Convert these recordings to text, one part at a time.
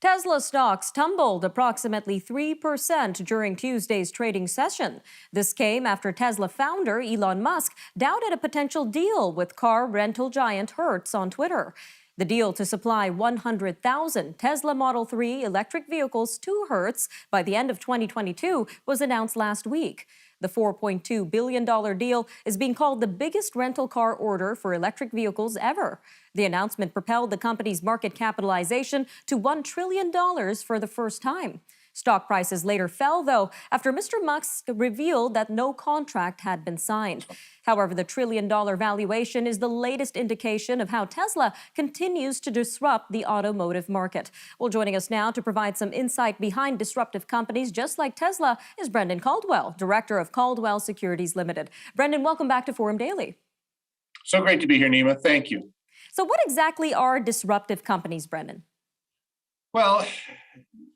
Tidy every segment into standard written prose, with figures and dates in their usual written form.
Tesla stocks tumbled approximately 3% during Tuesday's trading session. This came after Tesla founder Elon Musk doubted a potential deal with car rental giant Hertz on Twitter. The deal to supply 100,000 Tesla Model 3 electric vehicles to Hertz by the end of 2022 was announced last week. The $4.2 billion deal is being called the biggest rental car order for electric vehicles ever. The announcement propelled the company's market capitalization to $1 trillion for the first time. Stock prices later fell, though, after Mr. Musk revealed that no contract had been signed. However, the trillion-dollar valuation is the latest indication of how Tesla continues to disrupt the automotive market. Well, joining us now to provide some insight behind disruptive companies just like Tesla is Brendan Caldwell, director of Caldwell Securities Ltd. Brendan, welcome back to Forum Daily. So great to be here, Nima. Thank you. So what exactly are disruptive companies, Brendan? Well,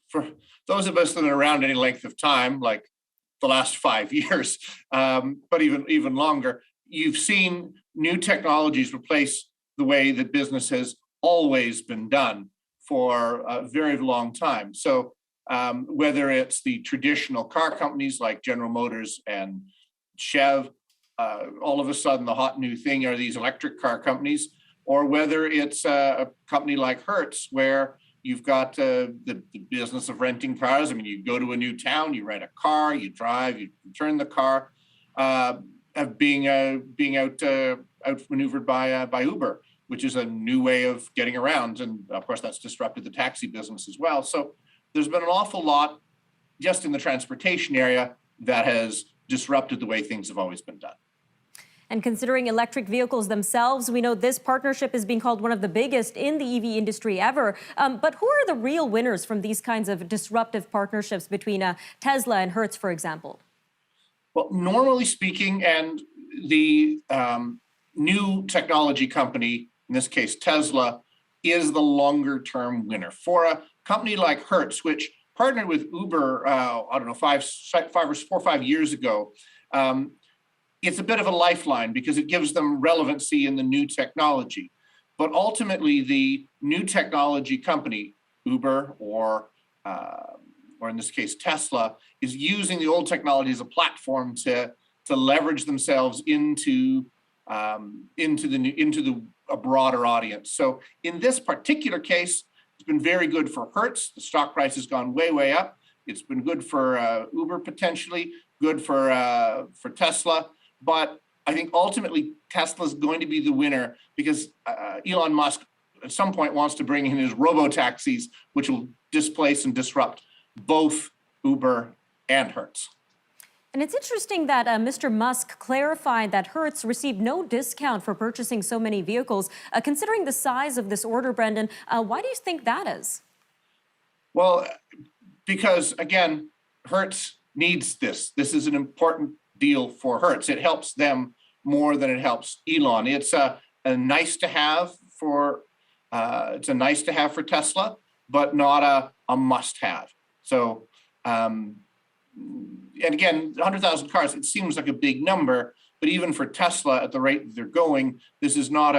for those of us that are around any length of time, like the last 5 years, but even longer, you've seen new technologies replace the way that business has always been done for a very long time. So whether it's the traditional car companies like General Motors and Chev, all of a sudden the hot new thing are these electric car companies, or whether it's a company like Hertz, where you've got the business of renting cars. I mean, you go to a new town, you rent a car, you drive, you return the car, of being outmaneuvered by Uber, which is a new way of getting around. And of course, that's disrupted the taxi business as well. So there's been an awful lot just in the transportation area that has disrupted the way things have always been done. And considering electric vehicles themselves, we know this partnership is being called one of the biggest in the EV industry ever. But who are the real winners from these kinds of disruptive partnerships between Tesla and Hertz, for example? Well, normally speaking, and the new technology company, in this case Tesla, is the longer-term winner. For a company like Hertz, which partnered with Uber, I don't know, 4 or 5 years ago, it's a bit of a lifeline because it gives them relevancy in the new technology. But ultimately, the new technology company, Uber or in this case Tesla, is using the old technology as a platform to leverage themselves into a broader audience. So in this particular case, it's been very good for Hertz. The stock price has gone way up. It's been good for Uber potentially, good for Tesla. But I think ultimately Tesla is going to be the winner because Elon Musk at some point wants to bring in his robo-taxis, which will displace and disrupt both Uber and Hertz. And it's interesting that Mr. Musk clarified that Hertz received no discount for purchasing so many vehicles. Considering the size of this order, Brendan, why do you think that is? Well, because again, Hertz needs this. This is an important deal for Hertz. It helps them more than it helps Elon. It's a nice to have for Tesla, but not a must have. So, and again, 100,000 cars, it seems like a big number, but even for Tesla at the rate that they're going, this is not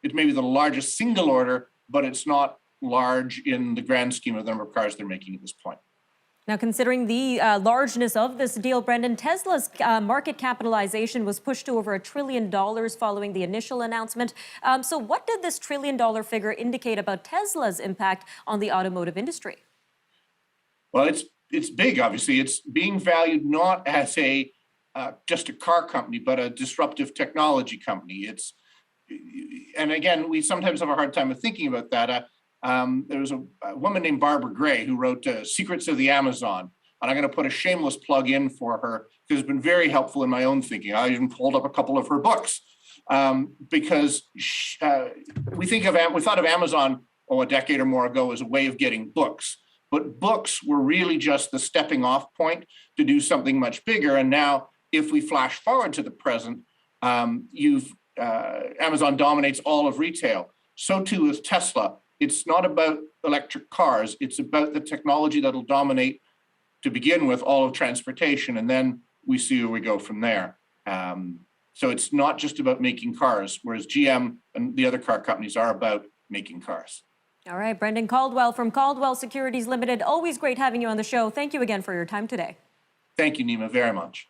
it may be the largest single order, but it's not large in the grand scheme of the number of cars they're making at this point. Now, considering the largeness of this deal, Brendan, Tesla's market capitalization was pushed to over $1 trillion following the initial announcement. So what did this $1 trillion figure indicate about Tesla's impact on the automotive industry? Well, it's big, obviously. It's being valued not as just a car company, but a disruptive technology company. And again, we sometimes have a hard time of thinking about that. There was a woman named Barbara Gray who wrote Secrets of the Amazon. And I'm going to put a shameless plug in for her because it's been very helpful in my own thinking. I even pulled up a couple of her books because we thought of Amazon, a decade or more ago as a way of getting books. But books were really just the stepping off point to do something much bigger. And now if we flash forward to the present, Amazon dominates all of retail. So too is Tesla. It's not about electric cars. It's about the technology that'll dominate, to begin with, all of transportation. And then we see where we go from there. So it's not just about making cars, whereas GM and the other car companies are about making cars. All right, Brendan Caldwell from Caldwell Securities Ltd. Always great having you on the show. Thank you again for your time today. Thank you, Nima, very much.